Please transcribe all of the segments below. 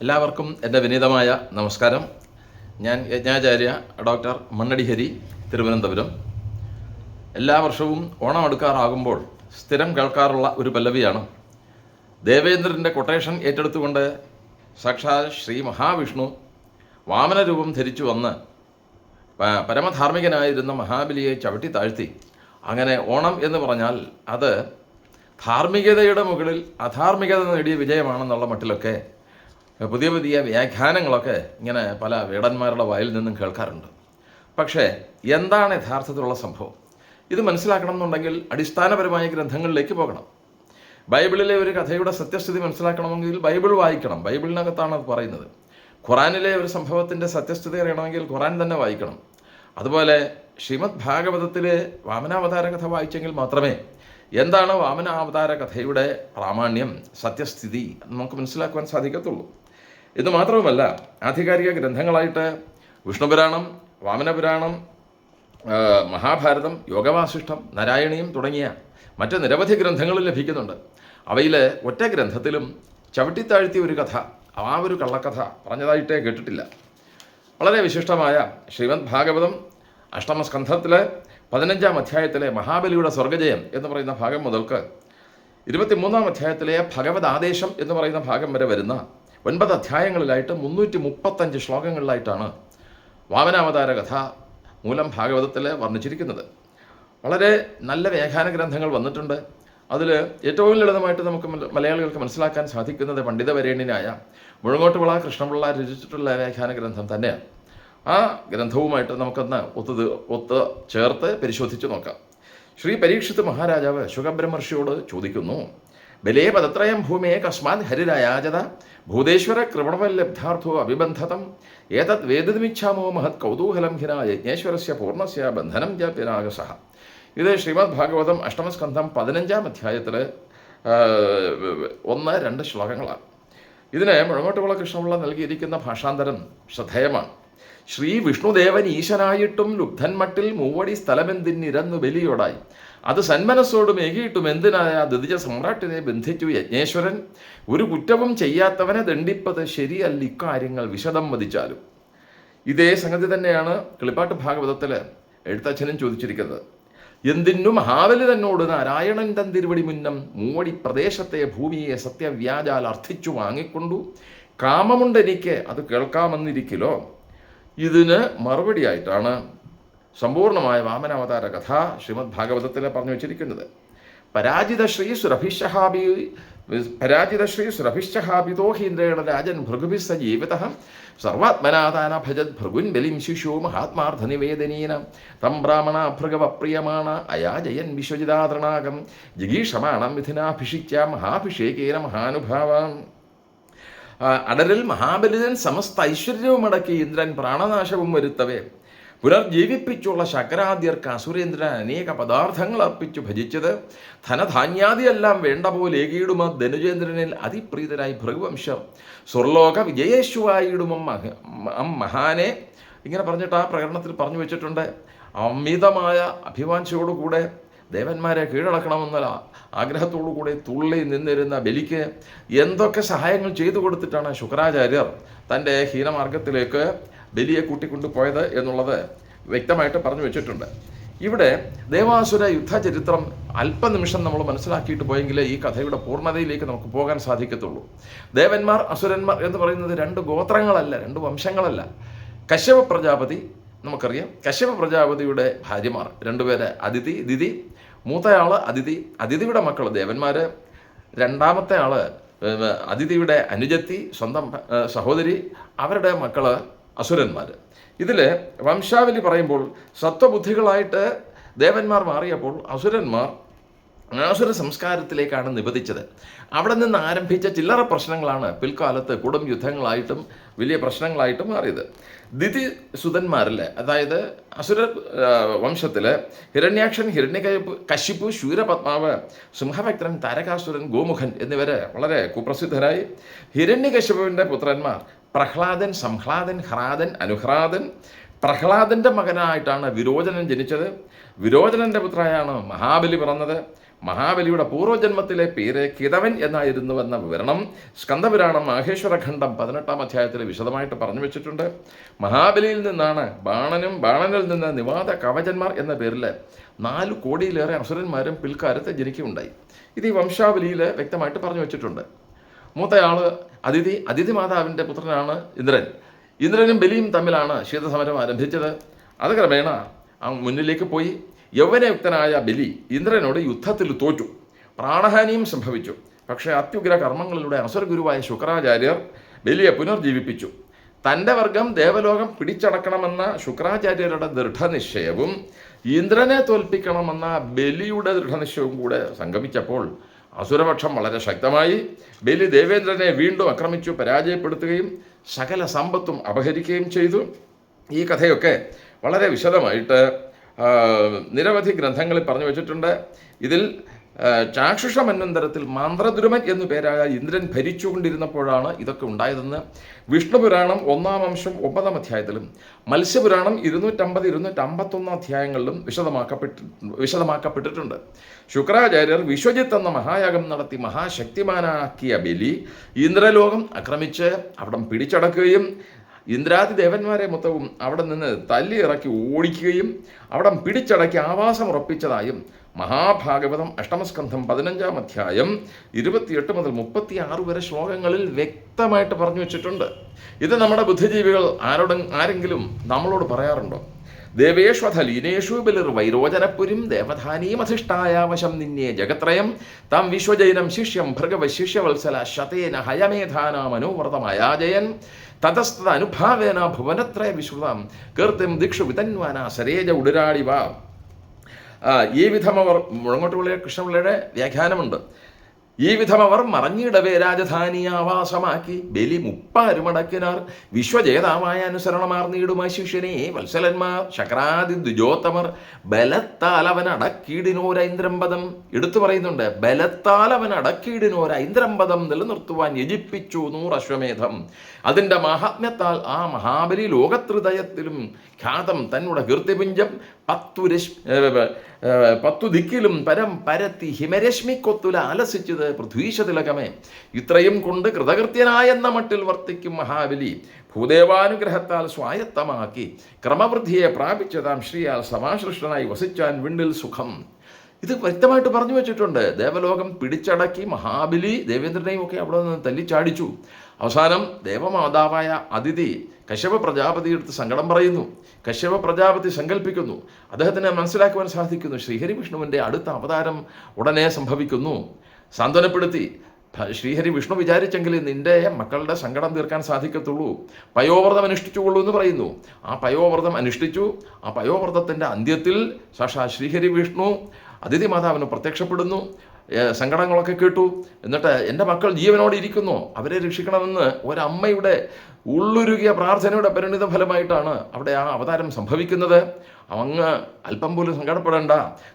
എല്ലാവർക്കും എൻ്റെ വിനീതമായ നമസ്കാരം. ഞാൻ യജ്ഞാചാര്യ ഡോക്ടർ മണ്ണടി ഹരി, തിരുവനന്തപുരം. എല്ലാ വർഷവും ഓണം അടുക്കാറാകുമ്പോൾ സ്ഥിരം കേൾക്കാറുള്ള ഒരു പല്ലവിയാണ്. ദേവേന്ദ്രൻ്റെ കൊട്ടേഷൻ ഏറ്റെടുത്തുകൊണ്ട് സാക്ഷാൽ ശ്രീ മഹാവിഷ്ണു വാമനരൂപം ധരിച്ചു വന്ന് പരമധാർമ്മികനായിരുന്ന മഹാബലിയെ ചവിട്ടി താഴ്ത്തി. അങ്ങനെ ഓണം എന്ന് പറഞ്ഞാൽ അത് ധാർമ്മികതയുടെ മുകളിൽ അധാർമികത നേടിയ വിജയമാണെന്നുള്ള മട്ടിലൊക്കെ പുതിയ പുതിയ വ്യാഖ്യാനങ്ങളൊക്കെ ഇങ്ങനെ പല വേടന്മാരുടെ വായിൽ നിന്നും കേൾക്കാറുണ്ട്. പക്ഷേ എന്താണ് യഥാർത്ഥത്തിലുള്ള സംഭവം? ഇത് മനസ്സിലാക്കണം എന്നുണ്ടെങ്കിൽ അടിസ്ഥാനപരമായ ഗ്രന്ഥങ്ങളിലേക്ക് പോകണം. ബൈബിളിലെ ഒരു കഥയുടെ സത്യസ്ഥിതി മനസ്സിലാക്കണമെങ്കിൽ ബൈബിൾ വായിക്കണം. ബൈബിളിനകത്താണ് അത് പറയുന്നത്. ഖുറാനിലെ ഒരു സംഭവത്തിൻ്റെ സത്യസ്ഥിതി അറിയണമെങ്കിൽ ഖുറാൻ തന്നെ വായിക്കണം. അതുപോലെ ശ്രീമദ് ഭാഗവതത്തിലെ വാമനാവതാര കഥ വായിച്ചെങ്കിൽ മാത്രമേ എന്താണ് വാമനാവതാര കഥയുടെ പ്രാമാണ്യം, സത്യസ്ഥിതി നമുക്ക് മനസ്സിലാക്കുവാൻ സാധിക്കത്തുള്ളൂ. ഇത് മാത്രവുമല്ല, ആധികാരിക ഗ്രന്ഥങ്ങളായിട്ട് വിഷ്ണുപുരാണം, വാമനപുരാണം, മഹാഭാരതം, യോഗവാസിഷ്ഠം, നാരായണീയം തുടങ്ങിയ മറ്റ് നിരവധി ഗ്രന്ഥങ്ങളിൽ ലഭിക്കുന്നുണ്ട്. അവയിൽ ഒറ്റ ഗ്രന്ഥത്തിലും ചവിട്ടിത്താഴ്ത്തിയ ഒരു കഥ, ആ ഒരു കള്ളക്കഥ പറഞ്ഞതായിട്ടേ കേട്ടിട്ടില്ല. വളരെ വിശിഷ്ടമായ ശ്രീമദ് ഭാഗവതം അഷ്ടമസ്കന്ധത്തിലെ 15-ാം അധ്യായത്തിലെ മഹാബലിയുടെ സ്വർഗജയം എന്ന് പറയുന്ന ഭാഗം മുതൽക്ക് 23-ാം അധ്യായത്തിലെ ഭഗവത് ആദേശം എന്ന് പറയുന്ന ഭാഗം വരെ വരുന്ന 9 അധ്യായങ്ങളിലായിട്ട് 335 ശ്ലോകങ്ങളിലായിട്ടാണ് വാമനാവതാര കഥ മൂലം ഭാഗവതത്തിൽ വർണ്ണിച്ചിരിക്കുന്നത്. വളരെ നല്ല വ്യാഖ്യാന ഗ്രന്ഥങ്ങൾ വന്നിട്ടുണ്ട്. അതിൽ ഏറ്റവും ലളിതമായിട്ട് നമുക്ക് മലയാളികൾക്ക് മനസ്സിലാക്കാൻ സാധിക്കുന്നത് പണ്ഡിതവരേണ്യനായ മുഴങ്ങോട്ടുവിള കൃഷ്ണപിള്ള രചിച്ചിട്ടുള്ള വ്യാഖ്യാന ഗ്രന്ഥം തന്നെയാണ്. ആ ഗ്രന്ഥവുമായിട്ട് നമുക്കൊന്ന് ഒത്ത് ചേർത്ത് പരിശോധിച്ച് നോക്കാം. ശ്രീ പരീക്ഷിത് മഹാരാജാവ് ശുകബ്രഹ്മർഷിയോട് ചോദിക്കുന്നു: ബലേ പദത്രയം ഭൂമേ കസ്മാത് ഹരിരായാജത ഭൂതേശ്വര കൃപണവല്ലബ്ധാർത്ഥോ അഭിബന്ധതം ഏതത് വേദിതമിച്ഛാമോ മഹത് കൗതൂഹലം ഹിന യജ്ഞേശ്വരസ്യ പൂർണ്ണസ്യ ബന്ധനം ജാപ്യനാഗസഹ. ഇത് ശ്രീമദ് ഭാഗവതം അഷ്ടമസ്കന്ധം 15-ാം അധ്യായത്തിൽ 1-2 ശ്ലോകങ്ങളാണ്. ഇതിന് മുഴങ്ങോട്ടുവിള കൃഷ്ണപിള്ള നൽകിയിരിക്കുന്ന ഭാഷാന്തരം ശ്രദ്ധേയമാണ്. ശ്രീ വിഷ്ണുദേവൻ ഈശനായിട്ടും ലുബ്ധന്മട്ടിൽ മൂവടി സ്ഥലമെന്തിന്നിരന്നു ബലിയോടായി അത് സന്മനസ്സോടും ഏകിയിട്ടും എന്തിനായ ദ്വിജ സമ്രാട്ടിനെ ബന്ധിച്ചു യജ്ഞേശ്വരൻ ഒരു കുറ്റവും ചെയ്യാത്തവനെ ദണ്ഡിപ്പത് ശരിയല്ല ഇക്കാര്യങ്ങൾ വിശദം വധിച്ചാലും. ഇതേ സംഗതി തന്നെയാണ് കിളിപ്പാട്ട് ഭാഗവതത്തിൽ എഴുത്തച്ഛനും ചോദിച്ചിരിക്കുന്നത്. എന്തിനു മഹാബലി തന്നോട് നാരായണൻ തൻ തിരുവടി മുന്നം മൂവടി പ്രദേശത്തെ ഭൂമിയെ സത്യവ്യാജാൽ അർത്ഥിച്ചു വാങ്ങിക്കൊണ്ടു കാമമുണ്ടെനിക്ക് അത് കേൾക്കാമെന്നിരിക്കിലോ. ഇതിന് മറുപടിയായിട്ടാണ് സമ്പൂർണമായ വാമനാവതാര കഥ ശ്രീമദ് ഭാഗവതത്തിൽ പറഞ്ഞു വച്ചിരിക്കുന്നത്. പരാജിത ശ്രീ സുരഭിശ്ചഹാപിതോ ഹീന്ദ്രേണ രാജൻ ഭൃഗുഭിസ്സ ജീവിത സർവാത്മനാഥാന ഭജത് ഭൃഗുൻ ബലിം ശിശോ മഹാത്മാർത്ഥനിവേദനീന തം ബ്രാഹ്മണ ഭൃഗവപ്രിയമാണ അയാജയൻ വിശ്വജിതാതൃണാകം ജിഗീഷമാണം മിഥുനാഭിഷിച്ച മഹാഭിഷേകേന മഹാനുഭാവാം. അടരിൽ മഹാബലിതൻ സമസ്ത ഐശ്വര്യവും അടക്കി ഇന്ദ്രൻ പ്രാണനാശവും വരുത്തവേ പുനർജീവിപ്പിച്ചുള്ള ശങ്കരാദ്യർക്ക് അസുരേന്ദ്രൻ അനേക പദാർത്ഥങ്ങൾ അർപ്പിച്ചു ഭജിച്ചത് ധനധാന്യാദിയെല്ലാം വേണ്ട പോലെ ഏകിയിടുമ ധനുജേന്ദ്രനിൽ അതിപ്രീതരായി ഭൃഗുവംശം സ്വർലോക വിജയേശുവായിടുമം മഹാനെ. ഇങ്ങനെ പറഞ്ഞിട്ട് ആ പ്രകടനത്തിൽ പറഞ്ഞു വെച്ചിട്ടുണ്ട്. അമിതമായ അഭിവാഞ്ചയോടുകൂടെ ദേവന്മാരെ കീഴടക്കണമെന്ന ആഗ്രഹത്തോടു കൂടി തുള്ളി നിന്നിരുന്ന ബലിക്ക് എന്തൊക്കെ സഹായങ്ങൾ ചെയ്തു കൊടുത്തിട്ടാണ് ശുക്രാചാര്യർ തൻ്റെ ഹീനമാർഗത്തിലേക്ക് ബലിയെ കൂട്ടിക്കൊണ്ടുപോയത് എന്നുള്ളത് വ്യക്തമായിട്ട് പറഞ്ഞു വെച്ചിട്ടുണ്ട്. ഇവിടെ ദേവാസുര യുദ്ധചരിത്രം അല്പനിമിഷം നമ്മൾ മനസ്സിലാക്കിയിട്ട് പോയെങ്കിലേ ഈ കഥയുടെ പൂർണ്ണതയിലേക്ക് നമുക്ക് പോകാൻ സാധിക്കത്തുള്ളൂ. ദേവന്മാർ അസുരന്മാർ എന്ന് പറയുന്നത് 2 ഗോത്രങ്ങളല്ല, 2 വംശങ്ങളല്ല. കശ്യപ പ്രജാപതി നമുക്കറിയാം. കശ്യപ പ്രജാപതിയുടെ ഭാര്യമാർ 2 പേര് അതിഥി, ദിതി. മൂത്തയാള് അതിഥി, അതിഥിയുടെ മക്കൾ ദേവന്മാർ. രണ്ടാമത്തെ ആള് അതിഥിയുടെ അനുജത്തി, സ്വന്തം സഹോദരി, അവരുടെ മക്കള് അസുരന്മാർ. ഇതിൽ വംശാവലി പറയുമ്പോൾ സത്വബുദ്ധികളായിട്ട് ദേവന്മാർ മാറിയപ്പോൾ അസുര സംസ്കാരത്തിലേക്കാണ് നിബന്ധിച്ചത്. അവിടെ നിന്ന് ആരംഭിച്ച ചില്ലറ പ്രശ്നങ്ങളാണ് പിൽക്കാലത്ത് കൊടും യുദ്ധങ്ങളായിട്ടും വലിയ പ്രശ്നങ്ങളായിട്ടും മാറിയത്. ദിതി സുതന്മാരിൽ, അതായത് അസുര വംശത്തിൽ ഹിരണ്യാക്ഷൻ, കശിപു, ശൂരപത്മാവ്, സിംഹഭക്തൻ, താരകാസുരൻ, ഗോമുഖൻ എന്നിവർ വളരെ കുപ്രസിദ്ധരായി. ഹിരണ്യകശിപുവിൻ്റെ പുത്രന്മാർ പ്രഹ്ലാദൻ, സംഹ്ലാദൻ, ഹ്രാദൻ, അനുഹ്രാദൻ. പ്രഹ്ലാദൻ്റെ മകനായിട്ടാണ് വിരോചനൻ ജനിച്ചത്. വിരോചനൻ്റെ പുത്രയാണ് മഹാബലി പിറന്നത്. മഹാബലിയുടെ പൂർവ്വജന്മത്തിലെ പേര് കിതവൻ എന്നായിരുന്നുവെന്ന വിവരണം സ്കന്ദപുരാണം മാഹേശ്വരഖണ്ഡം 18-ാം അധ്യായത്തിൽ വിശദമായിട്ട് പറഞ്ഞു വെച്ചിട്ടുണ്ട്. മഹാബലിയിൽ നിന്നാണ് ബാണനിൽ നിന്ന് നിവാത കവചന്മാർ എന്ന പേരിൽ 4 കോടിയിലേറെ അസുരന്മാരും പിൽക്കാലത്ത് ജനിക്കുകയുണ്ടായി. ഇത് ഈ വംശാവലിയിൽ വ്യക്തമായിട്ട് പറഞ്ഞു വെച്ചിട്ടുണ്ട്. മൂത്തയാള് അതിഥി മാതാവിൻ്റെ പുത്രനാണ് ഇന്ദ്രൻ. ഇന്ദ്രനും ബലിയും തമ്മിലാണ് ശീതസമരം ആരംഭിച്ചത്. അത് ക്രമേണ മുന്നിലേക്ക് പോയി. യൗവനയുക്തനായ ബലി ഇന്ദ്രനോട് യുദ്ധത്തിൽ തോറ്റു, പ്രാണഹാനിയും സംഭവിച്ചു. പക്ഷേ അത്യുഗ്ര കർമ്മങ്ങളിലൂടെ അസുരഗുരുവായ ശുക്രാചാര്യർ ബലിയെ പുനർജീവിപ്പിച്ചു. തൻ്റെ വർഗം ദേവലോകം പിടിച്ചടക്കണമെന്ന ശുക്രാചാര്യരുടെ ദൃഢനിശ്ചയവും ഇന്ദ്രനെ തോൽപ്പിക്കണമെന്ന ബലിയുടെ ദൃഢനിശ്ചയവും കൂടെ സംഗമിച്ചപ്പോൾ അസുരപക്ഷം വളരെ ശക്തമായി. ബലി ദേവേന്ദ്രനെ വീണ്ടും ആക്രമിച്ചു പരാജയപ്പെടുത്തുകയും സകല സമ്പത്തും അപഹരിക്കുകയും ചെയ്തു. ഈ കഥയൊക്കെ വളരെ വിശദമായിട്ട് നിരവധി ഗ്രന്ഥങ്ങളിൽ പറഞ്ഞു വച്ചിട്ടുണ്ട്. ഇതിൽ ചാക്ഷുഷ മന്വന്തരത്തിൽ മന്ത്രദ്രുമൻ എന്നു പേരായ ഇന്ദ്രൻ ഭരിച്ചുകൊണ്ടിരുന്നപ്പോഴാണ് ഇതൊക്കെ ഉണ്ടായതെന്ന് വിഷ്ണുപുരാണം 1-ാം അംശം 9-ാം അധ്യായത്തിലും മത്സ്യപുരാണം 250-251 അധ്യായങ്ങളിലും വിശദമാക്കപ്പെട്ടിട്ടുണ്ട്. ശുക്രാചാര്യർ വിശ്വജിത്ത് എന്ന മഹായാഗം നടത്തി മഹാശക്തിമാനാക്കിയ ബലി ഇന്ദ്രലോകം ആക്രമിച്ച് അവിടം പിടിച്ചടക്കുകയും ഇന്ദ്രാദി ദേവന്മാരെ മൊത്തവും അവിടെ നിന്ന് തല്ലി ഇറക്കി ഓടിക്കുകയും അവിടം പിടിച്ചടക്കി ആവാസം ഉറപ്പിച്ചതായും മഹാഭാഗവതം അഷ്ടമസ്കന്ധം 15-ാം അധ്യായം 28 മുതൽ 36 വരെ ശ്ലോകങ്ങളിൽ വ്യക്തമായിട്ട് പറഞ്ഞു വെച്ചിട്ടുണ്ട്. ഇത് നമ്മുടെ ബുദ്ധിജീവികൾ ആരെങ്കിലും നമ്മളോട് പറയാറുണ്ടോ? ദേവേഷ്വധ ലീനേഷു ബലിർ വൈരോചനപുരിം ദേവധാനീമധിഷ്ഠായാവശം നിന്നേ ജഗത്രയം താം വിശ്വജൈനം ശിഷ്യം ഭർഗവ ശിഷ്യവത്സല ശതേന ഹയമേധാന മനോവ്രതമയാജയൻ തതസ്തത അനുഭാവേന ഭുവനത്രയ വിശ്രുതം കീർത്തിം ദിക്ഷു വിതന്വാന സരേജ ഉടരാടിവ. ഈ വിധം അവർ മുഴങ്ങോട്ടുപിള്ളയുടെ കൃഷ്ണപിള്ളയുടെ വ്യാഖ്യാനമുണ്ട്. ഈ വിധം അവർ മറഞ്ഞിടവേ രാജധാനി ആവാസമാക്കി ബലി മുപ്പാരുമടക്കിനാർ വിശ്വജേതാവായ അനുസരണമാർന്നീടുമായ ശിഷ്യനെ വത്സലന്മാർ ശക്രാദി ദ്വിജോത്തമർ ബലത്താൽ അവൻ അടക്കീടിനോര ഐന്ദ്രംപദം എടുത്തു പറയുന്നുണ്ട്. ബലത്താൽ അവൻ അടക്കീടിനോര ഐന്ദ്രംപദം നിലനിർത്തുവാൻ യജിപ്പിച്ചു 100 അശ്വമേധം. അതിൻ്റെ മഹാത്മ്യത്താൽ ആ മഹാബലി ലോകത്രിതയത്തിലും ഖ്യാതം തന്നുടെ കീർത്തിപുഞ്ചം 10 ദിക്കിലും പരം പരത്തി ഹിമരശ്മിക്കൊത്തുല അലസിച്ചത് പൃഥ്വീശതിലകമേ. ഇത്രയും കൊണ്ട് കൃതകൃത്യനായെന്ന മട്ടിൽ വർത്തിക്കും മഹാബലി ഭൂദേവാനുഗ്രഹത്താൽ സ്വായത്തമാക്കി ക്രമവൃദ്ധിയെ പ്രാപിച്ചതാം ശ്രീയാൽ സമാശ്ലിഷ്ടനായി വസിച്ചാൻ വിണ്ണിൽ സുഖം. ഇത് വ്യക്തമായിട്ട് പറഞ്ഞു വെച്ചിട്ടുണ്ട്. ദേവലോകം പിടിച്ചടക്കി മഹാബലി ദേവേന്ദ്രനെയും ഒക്കെ അവിടെ നിന്ന് തല്ലിച്ചാടിച്ചു. അവസാനം ദേവമാതാവായ അതിഥി കശ്യപ പ്രജാപതി എടുത്ത് സങ്കടം പറയുന്നു. കശ്യപ പ്രജാപതി സങ്കല്പിക്കുന്നു. അദ്ദേഹത്തിന് മനസ്സിലാക്കുവാൻ സാധിക്കുന്നു ശ്രീഹരി വിഷ്ണുവിൻ്റെ അടുത്ത അവതാരം ഉടനെ സംഭവിക്കുന്നു. സാന്ത്വനപ്പെടുത്തി ശ്രീഹരി വിഷ്ണു വിചാരിച്ചെങ്കിൽ നിന്റെ മക്കളുടെ സങ്കടം തീർക്കാൻ സാധിക്കത്തുള്ളൂ, പയോവ്രതം അനുഷ്ഠിച്ചുകൊള്ളൂ എന്ന് പറയുന്നു. ആ പയോവ്രതം അനുഷ്ഠിച്ചു. ആ പയോവ്രതത്തിൻ്റെ അന്ത്യത്തിൽ സാക്ഷാ ശ്രീഹരി വിഷ്ണു അതിഥി മാതാവിന് പ്രത്യക്ഷപ്പെടുന്നു. സങ്കടങ്ങളൊക്കെ കേട്ടു. എന്നിട്ട് എൻ്റെ മക്കൾ ജീവനോടെ ഇരിക്കുന്നു, അവരെ രക്ഷിക്കണമെന്ന് ഒരമ്മയുടെ ഉള്ളുരുകിയ പ്രാർത്ഥനയുടെ പരിണിത ഫലമായിട്ടാണ് അവിടെ ആ അവതാരം സംഭവിക്കുന്നത്. അങ്ങ് അല്പം പോലും സങ്കടപ്പെടേണ്ട.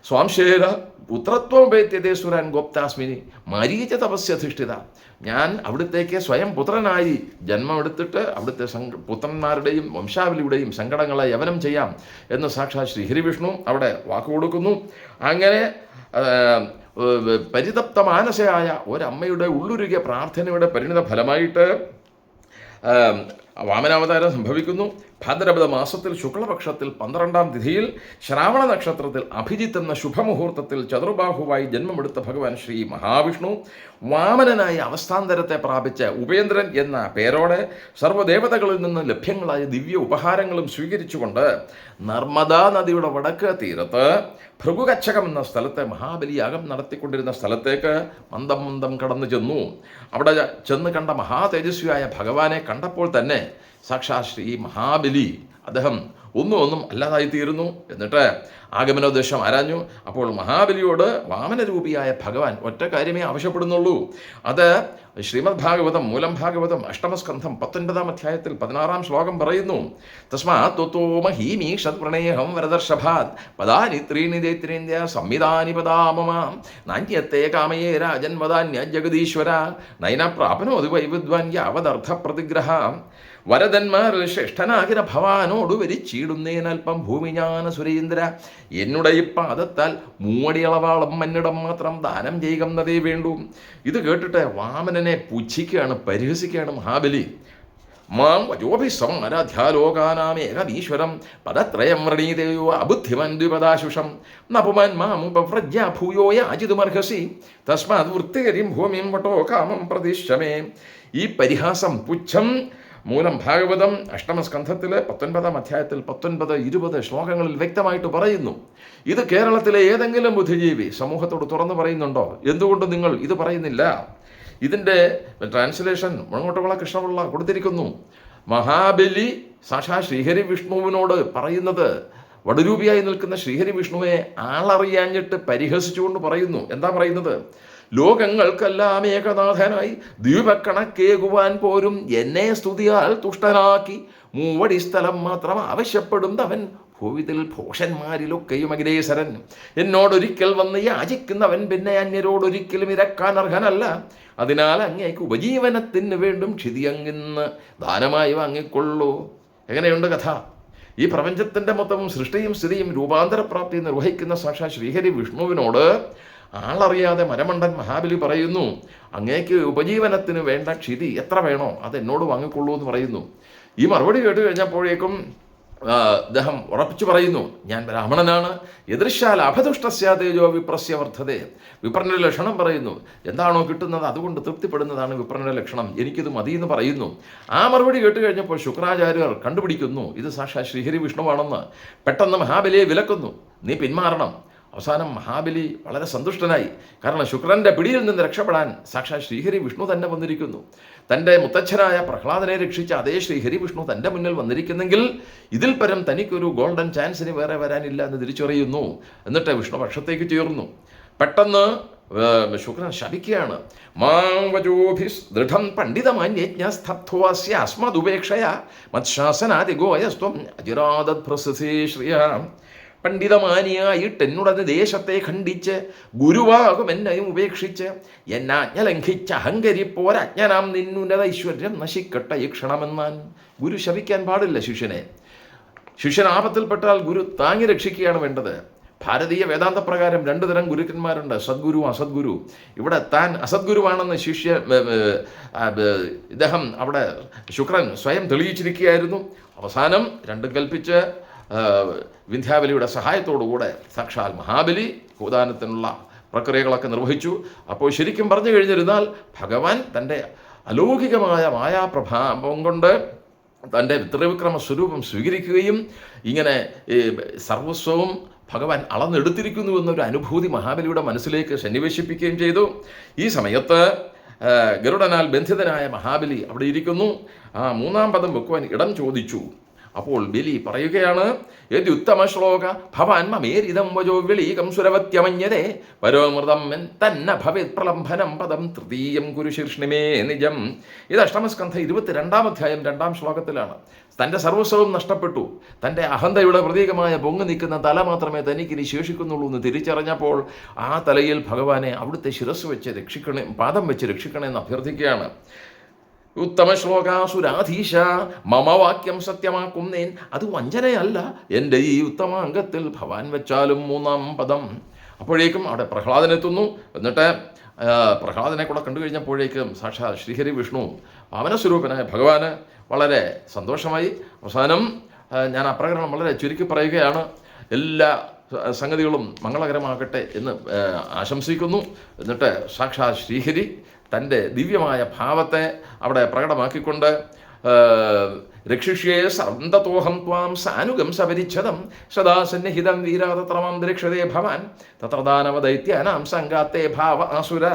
സ്വാംശേര പുത്രത്വപേത്യതേ സുരാൻ ഗോപ്താസ്മിനി മരീച തപസ്യധിഷ്ഠിത. ഞാൻ അവിടുത്തേക്ക് സ്വയം പുത്രനായി ജന്മമെടുത്തിട്ട് അവിടുത്തെ പുത്രന്മാരുടെയും വംശാവലിയുടെയും സങ്കടങ്ങളെ യവനം ചെയ്യാം എന്ന് സാക്ഷാത് ശ്രീഹരിവിഷ്ണു അവിടെ വാക്കുകൊടുക്കുന്നു. അങ്ങനെ പരിതപ്ത മാനസയായ ഒരമ്മയുടെ ഉള്ളുരുകിയ പ്രാർത്ഥനയുടെ പരിണിത ഫലമായിട്ട് വാമനാവതാരം സംഭവിക്കുന്നു. ഭാദ്രപദ മാസത്തിൽ ശുക്ലപക്ഷത്തിൽ 12-ാം തിഥിയിൽ ശ്രാവണ നക്ഷത്രത്തിൽ അഭിജിത്ത് എന്ന ശുഭമുഹൂർത്തത്തിൽ ചതുർബാഹുവായി ജന്മമെടുത്ത ഭഗവാൻ ശ്രീ മഹാവിഷ്ണു വാമനനായി അവസ്ഥാന്തരത്തെ പ്രാപിച്ച് ഉപേന്ദ്രൻ എന്ന പേരോടെ സർവ്വദേവതകളിൽ നിന്ന് ലഭ്യങ്ങളായ ദിവ്യ ഉപഹാരങ്ങളും സ്വീകരിച്ചുകൊണ്ട് നർമ്മദാ നദിയുടെ വടക്ക് തീരത്ത് ഭൃഗുകച്ചകം എന്ന സ്ഥലത്തെ മഹാബലിയാഗം നടത്തിക്കൊണ്ടിരുന്ന സ്ഥലത്തേക്ക് മന്ദം മന്ദം കടന്നു ചെന്നു. അവിടെ ചെന്ന് കണ്ട മഹാതേജസ്വിയായ ഭഗവാനെ കണ്ടപ്പോൾ തന്നെ സാക്ഷാത് ശ്രീ മഹാബലി അദ്ദേഹം ഒന്നും അല്ലാതായിത്തീരുന്നു. എന്നിട്ട് ആഗമനോദ്ദേശം ആരാഞ്ഞു. അപ്പോൾ മഹാബലിയോട് വാമനരൂപിയായ ഭഗവാൻ ഒറ്റ കാര്യമേ ആവശ്യപ്പെടുന്നുള്ളൂ. അത് ശ്രീമദ് ഭാഗവതം മൂലം ഭാഗവതം അഷ്ടമസ്കന്ധം 19-ാം അധ്യായത്തിൽ 16-ാം ശ്ലോകം പറയുന്നു, തസ്മാത് ത്വത്തോ മഹീമീഷത് പ്രണേഹം വരദർഷഭാത് പദാനി ത്രീണി ദൈത്രീന്ദ്യ സംവിധാനി പദാമമ നാന്യത്തെ കാമയേ രാജൻ വദാന്യ ജഗദീശ്വര നൈന പ്രാപനോതി വൈ വിദ്വാൻ യാവദർത്ഥ പ്രതിഗ്രഹ. വരദന്മാരിൽ ശ്രേഷ്ഠനാകിന ഭവാനോട് വരിച്ചിടുന്നേനൽപ്പം ഭൂമിஞான സുരേന്ദ്ര, എന്നുടെ പാദത്താൽ മൂവടിയളവാളം മന്നിടം മാത്രം ദാനം ചെയ്യുന്നതേ വേണ്ടൂ. ഇത് കേട്ടിട്ട് വാമനനെ പുച്ഛിക്കുകയാണ്, പരിഹസിക്കുകയാണ് മഹാബലി. മാം വജോഭിസമാരാധ്യാലോകാനാമേകമീശ്വരം പദത്രയം വ്രണീതയോ അബുദ്ധിമൻ ദ്വിപദാശുഷം നപുമാൻ മാമുപവ്രജ്യ ഭൂയോ യാചിതുമർഹസി തസ്മാത് വൃത്തികരിം ഭൂമിം വട്ടോ കാമം പ്രതിശ്ശമേ. ഈ പരിഹാസം, പുച്ഛം മൂലം ഭാഗവതം അഷ്ടമസ്കന്ധത്തിലെ 19-ാം അധ്യായത്തിൽ 19-20 ശ്ലോകങ്ങളിൽ വ്യക്തമായിട്ട് പറയുന്നു. ഇത് കേരളത്തിലെ ഏതെങ്കിലും ബുദ്ധിജീവി സമൂഹത്തോട് തുറന്നു പറയുന്നുണ്ടോ? എന്തുകൊണ്ട് നിങ്ങൾ ഇത് പറയുന്നില്ല? ഇതിൻ്റെ ട്രാൻസ്ലേഷൻ മണങ്ങോട്ടുവിള കൃഷ്ണപിള്ള കൊടുത്തിരിക്കുന്നു. മഹാബലി സാക്ഷാ ശ്രീഹരി വിഷ്ണുവിനോട് പറയുന്നത്, വടുരൂപിയായി നിൽക്കുന്ന ശ്രീഹരി വിഷ്ണുവെ ആളറിയാഞ്ഞിട്ട് പരിഹസിച്ചുകൊണ്ട് പറയുന്നു. എന്താ പറയുന്നത്? ലോകങ്ങൾക്കെല്ലാം ഏകനാഥനായി ദ്വീപക്കണക്കേകുവാൻ പോരും എന്നെ സ്തുതിയാൽ തുഷ്ടനാക്കി മൂവടി സ്ഥലം മാത്രം ആവശ്യപ്പെടുന്നവൻ ഭൂവിതിൽ ഭോഷന്മാരിലൊക്കെയും അഖിലേശ്വരൻ. എന്നോടൊരിക്കൽ വന്ന് യാചിക്കുന്നവൻ പിന്നെ അന്യരോടൊരിക്കലും ഇരക്കാൻ അർഹനല്ല. അതിനാൽ അങ്ങേക്ക് ഉപജീവനത്തിന് വേണ്ടും ക്ഷിതി അങ്ങിന്ന് ദാനമായി വാങ്ങിക്കൊള്ളൂ. എങ്ങനെയുണ്ട് കഥ? ഈ പ്രപഞ്ചത്തിൻ്റെ മൊത്തവും സൃഷ്ടിയും സ്ഥിതിയും രൂപാന്തരപ്രാപ്തി നിർവഹിക്കുന്ന സാക്ഷാൽ ശ്രീഹരി വിഷ്ണുവിനോട് ആളറിയാതെ മരമണ്ടൻ മഹാബലി പറയുന്നു, അങ്ങേക്ക് ഉപജീവനത്തിന് വേണ്ട ക്ഷിതി എത്ര വേണോ അത് എന്നോട് വാങ്ങിക്കൊള്ളൂ എന്ന് പറയുന്നു. ഈ മറുപടി കേട്ട് കഴിഞ്ഞപ്പോഴേക്കും അദ്ദേഹം ഉറപ്പിച്ചു പറയുന്നു, ഞാൻ ബ്രാഹ്മണനാണ്. എതിർശാൽ അഭതുഷ്ടസ്യ തേജോ വിപ്രസ്യ വർദ്ധതേ. വിപ്രന്റെ ലക്ഷണം പറയുന്നു. എന്താണോ കിട്ടുന്നത് അതുകൊണ്ട് തൃപ്തിപ്പെടുന്നതാണ് വിപ്രന്റെ ലക്ഷണം, എനിക്കിത് മതി എന്ന് പറയുന്നു. ആ മറുപടി കേട്ട് കഴിഞ്ഞപ്പോൾ ശുക്രാചാര്യർ കണ്ടുപിടിക്കുന്നു ഇത് സാക്ഷാൽ ശ്രീഹരി വിഷ്ണുവാണെന്ന്. പെട്ടെന്ന് മഹാബലിയെ വിലക്കുന്നു, നീ പിന്മാറണം. അവസാനം മഹാബലി വളരെ സന്തുഷ്ടനായി. കാരണം ശുക്രന്റെ പിടിയിൽ നിന്ന് രക്ഷപ്പെടാൻ സാക്ഷാൽ ശ്രീഹരി വിഷ്ണു തന്നെ വന്നിരിക്കുന്നു. തൻ്റെ മുത്തച്ഛനായ പ്രഹ്ലാദനെ രക്ഷിച്ച അതേ ശ്രീഹരി വിഷ്ണു തൻ്റെ മുന്നിൽ വന്നിരിക്കുന്നെങ്കിൽ ഇതിൽ പരം തനിക്കൊരു ഗോൾഡൻ ചാൻസിന് വേറെ വരാനില്ല എന്ന് തിരിച്ചറിയുന്നു. എന്നിട്ട് വിഷ്ണു പക്ഷത്തേക്ക് ചേർന്നു. പെട്ടെന്ന് ശുക്രൻ ശപിക്കുകയാണ്. മാം വജോഭിസ് ദൃഢം പണ്ഡിതമാന്യജ്ഞസ്തബ്ധോസ്യ അസ്മദുപേക്ഷയ മത്ശാസനാദിഗോയസ്ത്വം അജിരാദഭ്രസസേ ശ്രിയാം. പണ്ഡിതമാനിയായിട്ട് എന്നുടനെ ദേശത്തെ ഖണ്ഡിച്ച് ഗുരുവാകും എന്നെയും ഉപേക്ഷിച്ച് എന്നാജ്ഞ ലംഘിച്ച് അഹങ്കരിപ്പോരജ്ഞനാം നിന്നുന്നത ഐശ്വര്യം നശിക്കട്ടെ ഈ ക്ഷണമെന്നാൻ. ഗുരു ശപിക്കാൻ പാടില്ല ശിഷ്യനെ. ശിഷ്യൻ ആപത്തിൽപ്പെട്ടാൽ ഗുരു താങ്ങി രക്ഷിക്കുകയാണ് വേണ്ടത്. ഭാരതീയ വേദാന്ത പ്രകാരം 2 തരം ഗുരുക്കന്മാരുണ്ട്, സദ്ഗുരു അസദ്ഗുരു. ഇവിടെ താൻ അസദ്ഗുരുവാണെന്ന് ഇദ്ദേഹം അവിടെ ശുക്രൻ സ്വയം തെളിയിച്ചിരിക്കുകയായിരുന്നു. അവസാനം രണ്ടും കൽപ്പിച്ച് വിന്ധ്യാവലിയുടെ സഹായത്തോടുകൂടെ സാക്ഷാൽ മഹാബലി ഭൂദാനത്തിനുള്ള പ്രക്രിയകളൊക്കെ നിർവഹിച്ചു. അപ്പോൾ ശരിക്കും പറഞ്ഞു കഴിഞ്ഞിരുന്നാൽ ഭഗവാൻ തൻ്റെ അലൗകികമായ മായാപ്രഭാവം കൊണ്ട് തൻ്റെ ത്രിവിക്രമ സ്വരൂപം സ്വീകരിക്കുകയും ഇങ്ങനെ സർവസ്വവും ഭഗവാൻ അളന്നെടുത്തിരിക്കുന്നു എന്നൊരു അനുഭൂതി മഹാബലിയുടെ മനസ്സിലേക്ക് സന്നിവേശിപ്പിക്കുകയും ചെയ്തു. ഈ സമയത്ത് ഗരുഡനാൽ ബന്ധിതനായ മഹാബലി അവിടെ ഇരിക്കുന്നു. ആ 3-ാം പദം വെക്കുവാൻ ഇടം ചോദിച്ചു. അപ്പോൾ ബലി പറയുകയാണ്, യദ്യുത്തമ ശ്ലോക ഭവാൻ മമേരിതം വജോ വിളീകം സുരവത്യമന്യതേ പരോമൃതം തന്ന ഭവേത് പ്രലംഭനം പദം തൃതീയം കുരു ശീർഷ്ണിമേ നിജം. ഇത് അഷ്ടമസ്കന്ധ 22-ാം അധ്യായം 2-ാം ശ്ലോകത്തിലാണ്. തൻ്റെ സർവസ്വവും നഷ്ടപ്പെട്ടു. തൻ്റെ അഹന്തയുടെ പ്രതീകമായ പൊങ്ങി നിൽക്കുന്ന തല മാത്രമേ തനിക്കിനി ശേഷിക്കുന്നുള്ളൂ എന്ന് തിരിച്ചറിഞ്ഞപ്പോൾ ആ തലയിൽ ഭഗവാനെ അവിടുത്തെ ശിരസ് വെച്ച് രക്ഷിക്കണേ, പാദം വെച്ച് രക്ഷിക്കണേ എന്ന് അഭ്യർത്ഥിക്കുകയാണ്. ഉത്തമ ശ്ലോകാസുരാധീശ മമവാക്യം സത്യമാക്കുന്നേൻ. അത് വഞ്ചനയല്ല, എൻ്റെ ഈ ഉത്തമാംഗത്തിൽ ഭവാൻ വെച്ചാലും 3-ാം പദം. അപ്പോഴേക്കും അവിടെ പ്രഹ്ലാദനെത്തുന്നു. എന്നിട്ട് പ്രഹ്ലാദനെ കൂടെ കണ്ടു കഴിഞ്ഞപ്പോഴേക്കും സാക്ഷാൽ ശ്രീഹരി വിഷ്ണു വാമനസ്വരൂപനായ ഭഗവാന് വളരെ സന്തോഷമായി. അവസാനം ഞാൻ അപ്രകരണം വളരെ ചുരുക്കി പറയുകയാണ്. എല്ലാ സംഗതികളും മംഗളകരമാകട്ടെ എന്ന് ആശംസിക്കുന്നു. എന്നിട്ട് സാക്ഷാൽ ശ്രീഹരി തൻ്റെ ദിവ്യമായ ഭാവത്തെ അവിടെ പ്രകടമാക്കിക്കൊണ്ട് രക്ഷിഷ്യേ സന്തതോഹം ത്വാം സാനുഗം സപരിച്ഛദം സദാ സന്നിഹിതം വീരാതത്രമാം ദൃക്ഷതേ ഭവാൻ തത്ര ദാനവദൈത്യാനാം സംഘാത്തേ ഭാവ ആസുര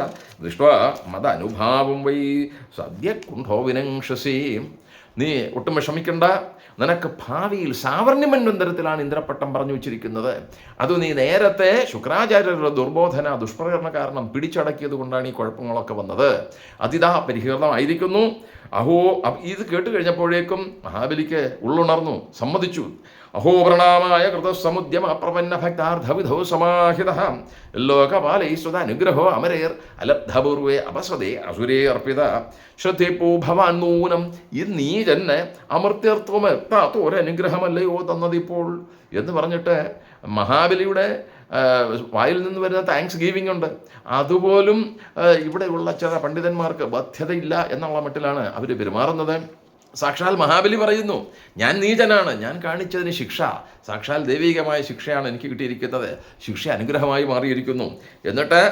ദൃഷ്ട്വാ മദനുഭാവം വൈ സദ്യ കുണ്ഠോ വിനംക്ഷസി. നീ ഒട്ടും വിഷമിക്കണ്ട. നിനക്ക് ഭാവിയിൽ സാവർണ്യമന്വന്തരത്തിലാണ് ഇന്ദ്രപ്പട്ടം പറഞ്ഞു വെച്ചിരിക്കുന്നത്. അത് നീ നേരത്തെ ശുക്രാചാര്യരുടെ ദുർബോധന ദുഷ്പ്രകരണ കാരണം പിടിച്ചടക്കിയത് കൊണ്ടാണ് ഈ കുഴപ്പങ്ങളൊക്കെ വന്നത്. അതിതാ പരിഹൃതമായിരിക്കുന്നു. അഹോ, ഇത് കേട്ട് കഴിഞ്ഞപ്പോഴേക്കും മഹാബലിക്ക് ഉള്ളുണർന്നു, സമ്മതിച്ചു. അഹോ പ്രണാമായ കൃതസമുദ്യമ പ്രപന്ന ഭക്താർത്ഥവിധോ സമാഹിത ലോകപാലൈസ്വത അനുഗ്രഹോ അമരേർ അലബ്ധപൂർവേ അപസതേ അസുരേ അർപ്പിത ശ്രദ്ധേപ്പോ ഭവാൻ നൂനം. ഈ നീ തന്നെ അമർത്യത്വം എത്താത്ത ഒരനുഗ്രഹമല്ലയോ തന്നതിപ്പോൾ എന്ന് പറഞ്ഞിട്ട് മഹാബലിയുടെ വായിൽ നിന്ന് വരുന്ന താങ്ക്സ് ഗീവിംഗ് ഉണ്ട്. അതുപോലും ഇവിടെയുള്ള ചില പണ്ഡിതന്മാർക്ക് ബാധ്യതയില്ല എന്നുള്ള മട്ടിലാണ് അവർ പെരുമാറുന്നത്. സാക്ഷാൽ മഹാബലി പറയുന്നു, ഞാൻ നീചനാണ്, ഞാൻ കാണിച്ചതിന് ശിക്ഷ സാക്ഷാൽ ദൈവികമായ ശിക്ഷയാണ് എനിക്ക് കിട്ടിയിരിക്കുന്നത്, ശിക്ഷ അനുഗ്രഹമായി മാറിയിരിക്കുന്നു. എന്നിട്ട്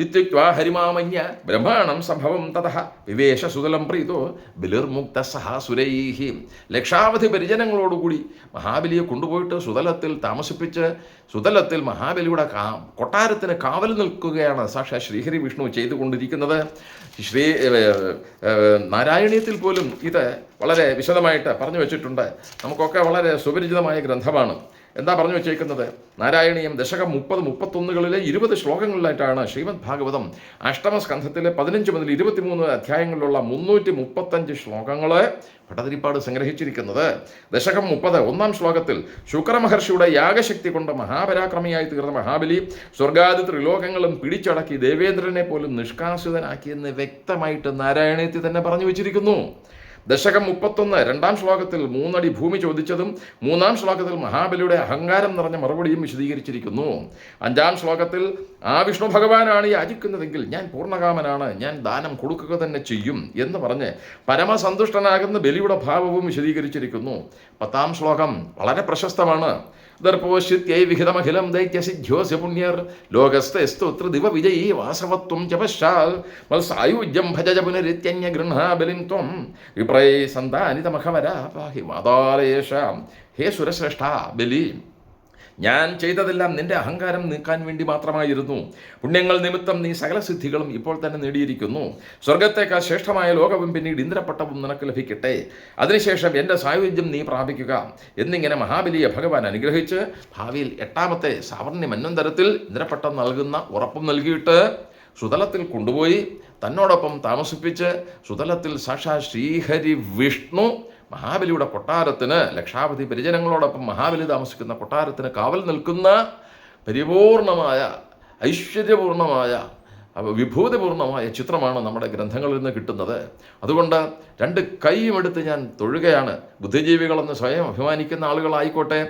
ഇത്യുക്ത്വാ ഹരിമാമന്യ ബ്രഹ്മാണം സംഭവം തതഃ വിവേശ സുതലം പ്രീതോ ബലിർമുക്ത സഹാസുരൈഹി. ലക്ഷാവധി പരിജനങ്ങളോടുകൂടി മഹാബലിയെ കൊണ്ടുപോയിട്ട് സുതലത്തിൽ താമസിപ്പിച്ച് സുതലത്തിൽ മഹാബലിയുടെ കൊട്ടാരത്തിന് കാവൽ നിൽക്കുകയാണ് സാക്ഷാത് ശ്രീഹരി വിഷ്ണു ചെയ്തുകൊണ്ടിരിക്കുന്നത്. നാരായണീയത്തിൽ പോലും ഇത് വളരെ വിശദമായിട്ട് പറഞ്ഞു വെച്ചിട്ടുണ്ട്. നമുക്കൊക്കെ വളരെ സുപരിചിതമായ ഗ്രന്ഥമാണ്. എന്താ പറഞ്ഞു വെച്ചേക്കുന്നത്? നാരായണീയം ദശകം 30-31 20 ശ്ലോകങ്ങളിലായിട്ടാണ് ശ്രീമദ് ഭാഗവതം അഷ്ടമസ്കന്ധത്തിലെ 15 മുതൽ 23 അധ്യായങ്ങളിലുള്ള 335 ശ്ലോകങ്ങള് ഭട്ടതിരിപ്പാട് സംഗ്രഹിച്ചിരിക്കുന്നത്. ദശകം 30 1-ാം ശ്ലോകത്തിൽ ശുക്രമഹർഷിയുടെ യാഗശക്തി കൊണ്ട് മഹാപരാക്രമിയായി തീർന്ന മഹാബലി സ്വർഗാദി ത്രിലോകങ്ങളും പിടിച്ചടക്കി ദേവേന്ദ്രനെ പോലും നിഷ്കാസിതനാക്കിയെന്ന് വ്യക്തമായിട്ട് നാരായണീയത്തിൽ തന്നെ പറഞ്ഞു വെച്ചിരിക്കുന്നു. ദശകം 31 2-ാം ശ്ലോകത്തിൽ 3 അടി ഭൂമി ചോദിച്ചതും 3-ാം ശ്ലോകത്തിൽ മഹാബലിയുടെ അഹങ്കാരം നിറഞ്ഞ മറുപടിയും വിശദീകരിച്ചിരിക്കുന്നു. 5-ാം ശ്ലോകത്തിൽ ആ വിഷ്ണു ഭഗവാനാണ് യാചിക്കുന്നതെങ്കിൽ ഞാൻ പൂർണ്ണകാമനാണ്, ഞാൻ ദാനം കൊടുക്കുക തന്നെ ചെയ്യും എന്ന് പറഞ്ഞ് പരമസന്തുഷ്ടനാകുന്ന ബലിയുടെ ഭാവവും വിശദീകരിച്ചിരിക്കുന്നു. 10-ാം ശ്ലോകം വളരെ പ്രശസ്തമാണ്. ദർപ്പോശ്യത്യൈ വിഹിതമഖിലം ദൈത്യസിദ്ധ്യോസ്യ പുണ്യർ ലോകസ്ഥ സ്തോത്ര ദിവ വിജയീ വാസവത്വം ച പശ്ചാൽ മത്സായുജ്യം ഭജജ പുനരിത്യന്യ ഗൃഹാ ബലിം ത്വം വിപ്രൈ സന്താനിതമഖവര പാഹി മാതാലയേഷാം. ഹേ സുരശ്രേഷ്ഠ ബലി, ഞാൻ ചെയ്തതെല്ലാം നിന്റെ അഹങ്കാരം നീക്കാൻ വേണ്ടി മാത്രമായിരുന്നു. പുണ്യങ്ങൾ നിമിത്തം നീ സകല സിദ്ധികളും ഇപ്പോൾ തന്നെ നേടിയിരിക്കുന്നു. സ്വർഗത്തേക്കാൾ ശ്രേഷ്ഠമായ ലോകവും പിന്നീട് ഇന്ദ്രപട്ടവും നിനക്ക് ലഭിക്കട്ടെ. അതിനുശേഷം എൻ്റെ സായുജ്യം നീ പ്രാപിക്കുക എന്നിങ്ങനെ മഹാബലിയെ ഭഗവാൻ അനുഗ്രഹിച്ച് ഭാവിയിൽ 8-ാമത്തെ സാവർണ്യ മന്വന്തരത്തിൽ ഇന്ദ്രപട്ടം നൽകുന്ന ഉറപ്പും നൽകിയിട്ട് സുതലത്തിൽ കൊണ്ടുപോയി തന്നോടൊപ്പം താമസിപ്പിച്ച് സുതലത്തിൽ സാക്ഷാൽ ശ്രീഹരി വിഷ്ണു മഹാബലിയുടെ കൊട്ടാരത്തിന് ലക്ഷാവധി പരിജനങ്ങളോടൊപ്പം മഹാബലി താമസിക്കുന്ന കൊട്ടാരത്തിന് കാവൽ നിൽക്കുന്ന പരിപൂർണമായ ഐശ്വര്യപൂർണമായ വിഭൂതിപൂർണമായ ചിത്രമാണ് നമ്മുടെ ഗ്രന്ഥങ്ങളിൽ നിന്ന് കിട്ടുന്നത്. അതുകൊണ്ട് 2 കൈയും എടുത്ത് ഞാൻ തൊഴുകയാണ്. ബുദ്ധിജീവികളെന്ന് സ്വയം അഭിമാനിക്കുന്ന ആളുകളായിക്കോട്ടെ,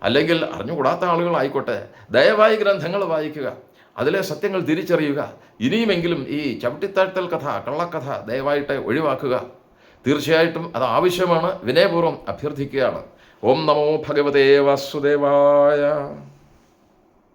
അല്ലെങ്കിൽ അറിഞ്ഞുകൂടാത്ത ആളുകളായിക്കോട്ടെ, ദയവായി ഗ്രന്ഥങ്ങൾ വായിക്കുക, അതിലെ സത്യങ്ങൾ തിരിച്ചറിയുക. ഇനിയുമെങ്കിലും ഈ ചവിട്ടിത്താഴ്ത്തൽ കഥ, കള്ളക്കഥ ദയവായിട്ട് ഒഴിവാക്കുക. തീർച്ചയായിട്ടും അത് ആവശ്യമാണ്. വിനയപൂർവ്വം അഭ്യർത്ഥിക്കുകയാണ്. ഓം നമോ ഭഗവതേ വാസുദേവായ.